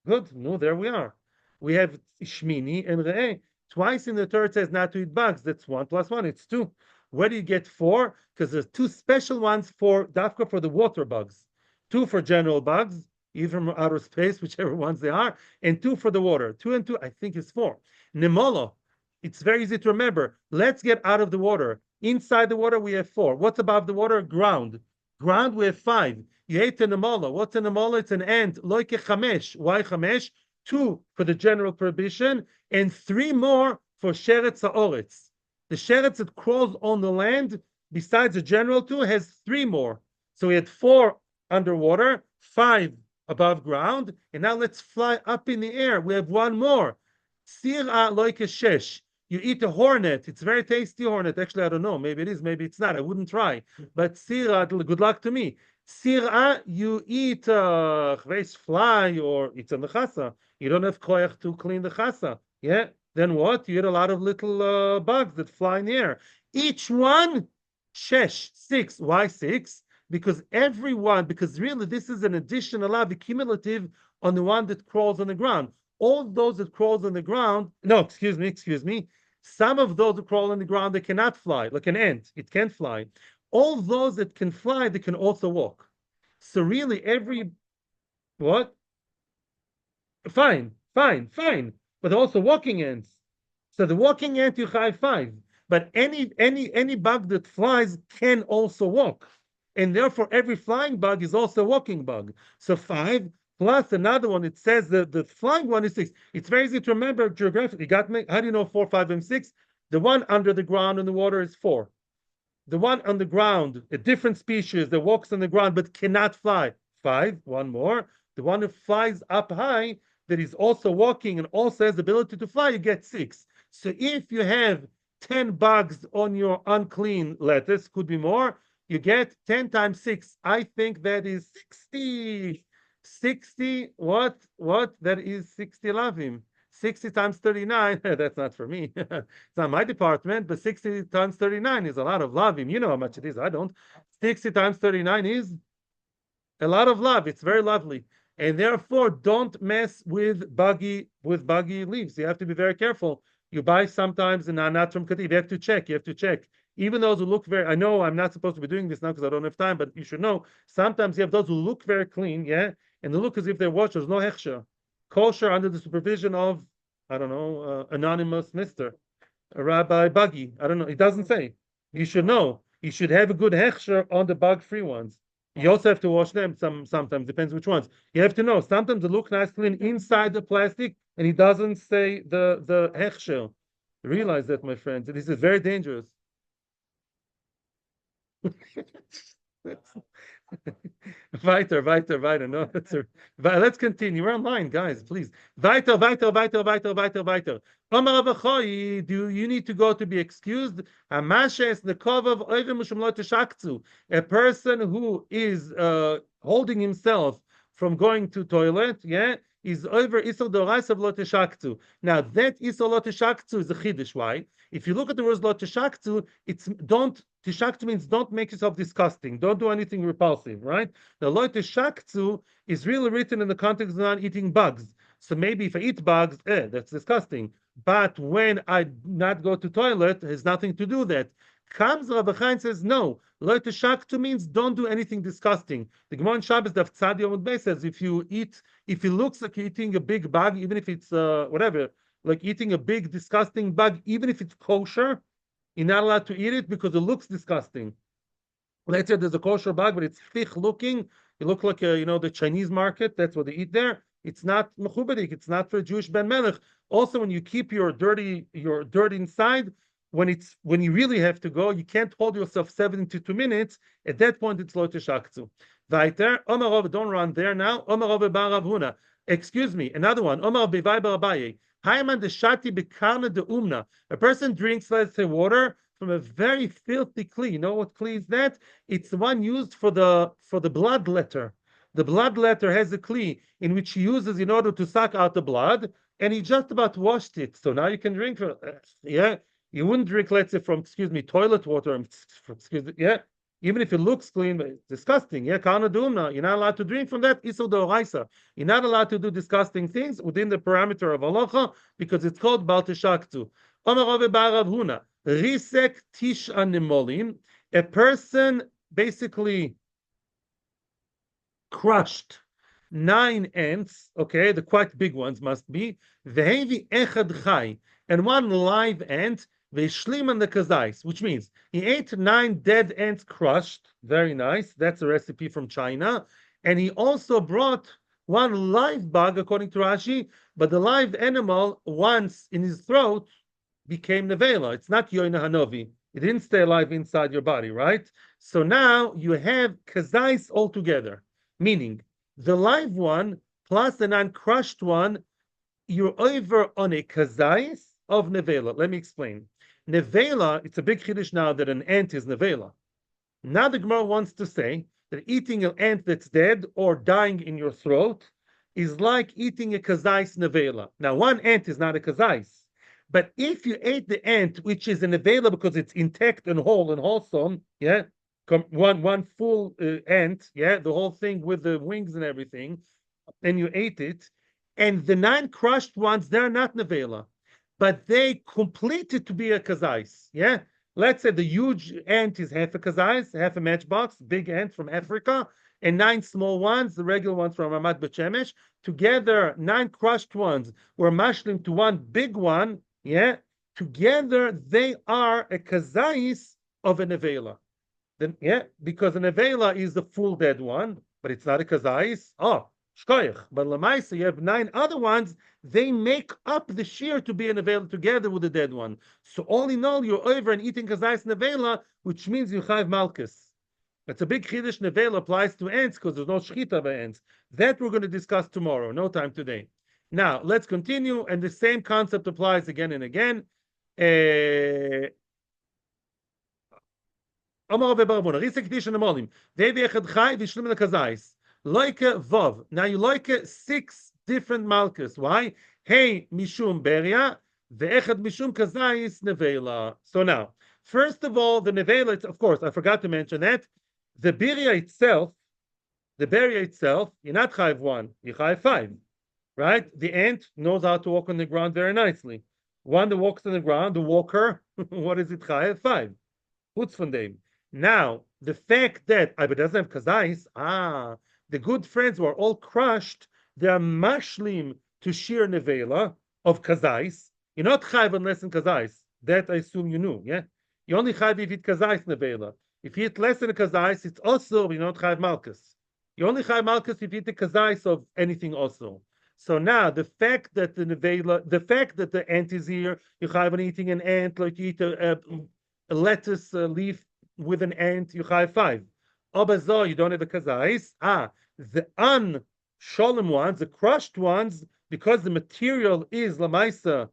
Good. No, there we are. We have Shmini and Re'eh. Twice in the Torah it says not to eat bugs. That's 1 plus 1. It's 2. Where do you get 4? Because there's 2 special ones for dafka for the water bugs. 2 for general bugs. either from outer space, whichever ones they are, and 2 for the water. 2 and 2, I think, is 4. Nemolo, it's very easy to remember. Let's get out of the water. Inside the water, we have 4. What's above the water? Ground. Ground, we have 5. You ate a nemola. What's a nemola? It's an ant. Loike chamesh. Why chamesh? 2 for the general prohibition, and 3 more for sheretz ha'oretz. The sheretz that crawls on the land, besides the general 2, has 3 more. So we had 4 underwater, 5 above ground, and now let's fly up in the air. We have 1 more. Sira loike shesh. You eat a hornet. It's a very tasty hornet. Actually, I don't know. Maybe it is, maybe it's not. I wouldn't try. But sira, good luck to me. Sira, you eat a fly, or it's a nechasa. You don't have koyach to clean the chasa. Yeah? Then what? You eat a lot of little bugs that fly in the air. Each one, shesh, 6. Why 6? Because really this is an additional lav, cumulative on the one that crawls on the ground. All those that crawls on the ground, no, excuse me. Some of those that crawl on the ground, they cannot fly, like an ant. It can't fly. All those that can fly, they can also walk. So really what? Fine. But also walking ants. So the walking ant, you have 5. But any bug that flies can also walk. And therefore, every flying bug is also a walking bug. So 5 plus another one. It says that the flying one is 6. It's very easy to remember geographically. Got me? How do you know 4, 5, and 6? The one under the ground in the water is 4. The one on the ground, a different species that walks on the ground but cannot fly, 5. 1 more. The one that flies up high, that is also walking and also has the ability to fly, you get 6. So if you have 10 bugs on your unclean lettuce, could be more, you get 10 times 6. I think that is 60. 60, what? That is 60 lavim. 60 times 39, that's not for me. It's not my department, but 60 times 39 is a lot of lavim. You know how much it is. I don't. 60 times 39 is a lot of love. It's very lovely. And therefore, don't mess with buggy leaves. You have to be very careful. You buy sometimes in not from Kativ. You have to check. Even those who look very, I know I'm not supposed to be doing this now because I don't have time, but you should know, sometimes you have those who look very clean, yeah, and they look as if they're washed. There's no hechsher. Kosher under the supervision of, I don't know, anonymous mister, a Rabbi Buggy. I don't know. It doesn't say. You should know. You should have a good hechsher on the bug-free ones. You also have to wash them sometimes, depends which ones. You have to know, sometimes they look nice, clean inside the plastic, and it doesn't say the hechsher. Realize that, my friends. This is very dangerous. Weiter. No, let's continue. We're online, guys. Please. Weiter. Omar Avachoi, do you need to go to be excused? A person who is holding himself from going to toilet, yeah, is over Isol Doraisa Lo Teshaktu. Now that Isol Lo Teshaktu is a chiddush. Why? If you look at the words Lo Teshaktu, it's don't. Tishaktu means don't make yourself disgusting. Don't do anything repulsive, right? The Lo Teshaktu is really written in the context of not eating bugs. So maybe if I eat bugs, that's disgusting. But when I not go to toilet, it has nothing to do with that. Comes Rabbi Chaim says no. Lo Teshaktu means don't do anything disgusting. The Gemara in Shabbos Daf Tzadi Amud Beis says if it looks like you're eating a big bug, even if it's whatever, like eating a big disgusting bug, even if it's kosher, you're not allowed to eat it because it looks disgusting. Let's say there's a kosher bug, but it's thick looking. It looks like the Chinese market. That's what they eat there. It's not mechubadik. It's not for a Jewish ben melech. Also, when you keep your dirty inside, when you really have to go, you can't hold yourself 72 minutes. At that point, it's lo teshaktu. Weiter, Omar Rov, don't run there now. Omar Rov bar Rav Huna. Excuse me, another one. Omar bivai bar Abaye. Hayman de shati bekarna de umna. A person drinks, let's say, water from a very filthy kli. You know what kli is that? It's the one used for the bloodletter. The bloodletter has a kli in which he uses in order to suck out the blood, and he just about washed it. So now you can drink from, yeah. You wouldn't drink, let's say, from, toilet water, yeah. Even if it looks clean, but it's disgusting. Yeah, kana dumna. You're not allowed to drink from that. Isur d'oraisa. You're not allowed to do disgusting things within the parameter of halacha because it's called bal teshaktu. Omar Rove bar Rav Huna. Risek tisha nemolim. A person basically crushed 9 ants, okay, the quite big ones must be, vehevi echad chai, and one live ant, veishliman the kazais, which means he ate 9 dead ants crushed, very nice, that's a recipe from China, and he also brought one live bug, according to Rashi, but the live animal, once in his throat, became nevela. It's not yoina hanovi. It didn't stay alive inside your body, right? So now you have kazais altogether, meaning the live one plus the non-crushed one, you're over on a kazais of nevela. Let me explain. Nevela, it's a big chiddush now that an ant is nevela. Now the Gemara wants to say that eating an ant that's dead or dying in your throat is like eating a kazais nevela. Now, one ant is not a kazais, but if you ate the ant which is a nevela because it's intact and whole and wholesome, yeah, one full ant, yeah, the whole thing with the wings and everything, and you ate it, and the 9 crushed ones, they're not nevela, but they completed to be a kazais, yeah. Let's say the huge ant is half a kazais, half a matchbox, big ant from Africa, and 9 small ones, the regular ones from Ramat B'Shemesh. Together, 9 crushed ones were mashlim to one big one, yeah. Together, they are a kazais of a nevela. Then, yeah, because a nevela is the full dead one, but it's not a kazais. Oh, shkoyach. But lamaisa, you have 9 other ones. They make up the shiur to be a nevela together with the dead one. So all in all, you're over and eating kazais nevela, which means you have malchus. It's a big chiddush. Nevela applies to ants because there's no shchita by ants. That we're going to discuss tomorrow. No time today. Now let's continue, and the same concept applies again and again. Now you like 6 different malchus. Why? Hey, mishum beria, ve'echad mishum kazais nevela. So now, first of all, the nevela, of course, I forgot to mention that the beria itself, you're not chayv 1, you're chayv 5, right? The ant knows how to walk on the ground very nicely. One that walks on the ground, the walker, what is it? Chayv 5. What's von dem? Now, the fact that but doesn't have kazais, the good friends who are all crushed, they are mashlim to shiur nevela of kazais. You're not chayv unless in kazais. That I assume you knew, yeah? You only chayv if you eat kazais nevela. If you eat less than a kazais, it's also, you don't chayv malchus. You only chayv malchus if you eat the kazais of anything also. So now, the fact that the nevela, the fact that the ant is here, you chayv on eating an ant, like you eat a lettuce leaf with an ant, you chayv 5. Obazo, you don't have a kazais. The unsholem ones, the crushed ones, because the material is lamaisa,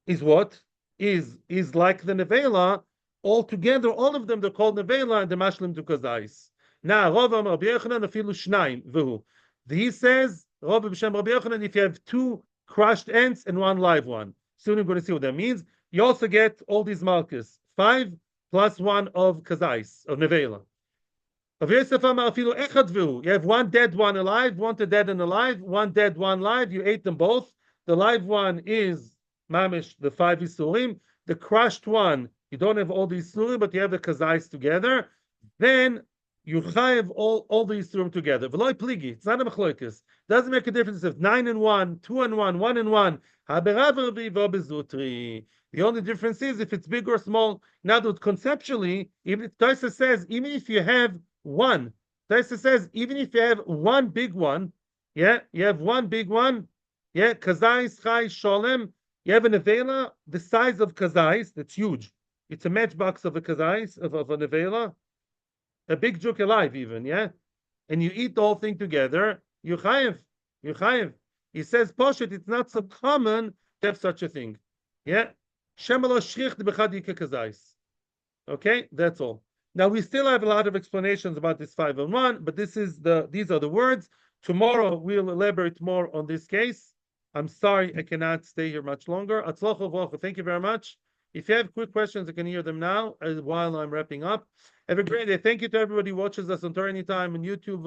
is what? Is like the nevela. Altogether, all of them, they're called nevela, and the mashlim to kazais. Now, Rav Amar Rabbi Yochanan afilu shnayim v'hu. He says, Rav B'Shem Rabbi Yochanan, if you have 2 crushed ants and 1 live one. Soon we're going to see what that means. You also get all these malchus. 5 plus 1 of kazais, of nevela. You have 1 dead, 1 alive, 1 dead and alive, 1 dead, 1 live. You ate them both. The live one is mamish, the 5 isurim. The crushed one, you don't have all the isurim, but you have the kazais together. Then you chayev all the isurim together. V'loi pligi, it's not a machloikis. Doesn't make a difference if 9 and 1, 2 and 1, 1 and 1. The only difference is if it's big or small. Now, conceptually, even Taisa says, even if you have 1, Taisa says, even if you have 1 big one, yeah, you have 1 big one, yeah, kazais, chai, sholem, you have a nevela the size of kazais, that's huge. It's a matchbox of a kazais, of a nevela, a big juk alive even, yeah, and you eat the whole thing together, you chayev. He says, Poshet, it's not so common to have such a thing, yeah. Okay, that's all. Now we still have a lot of explanations about this 5 and 1, but these are the words. Tomorrow we'll elaborate more on this case. I'm sorry I cannot stay here much longer. Thank you very much. If you have quick questions, you can hear them now while I'm wrapping up. Have a great day. Thank you to everybody who watches us on Torah Anytime on YouTube.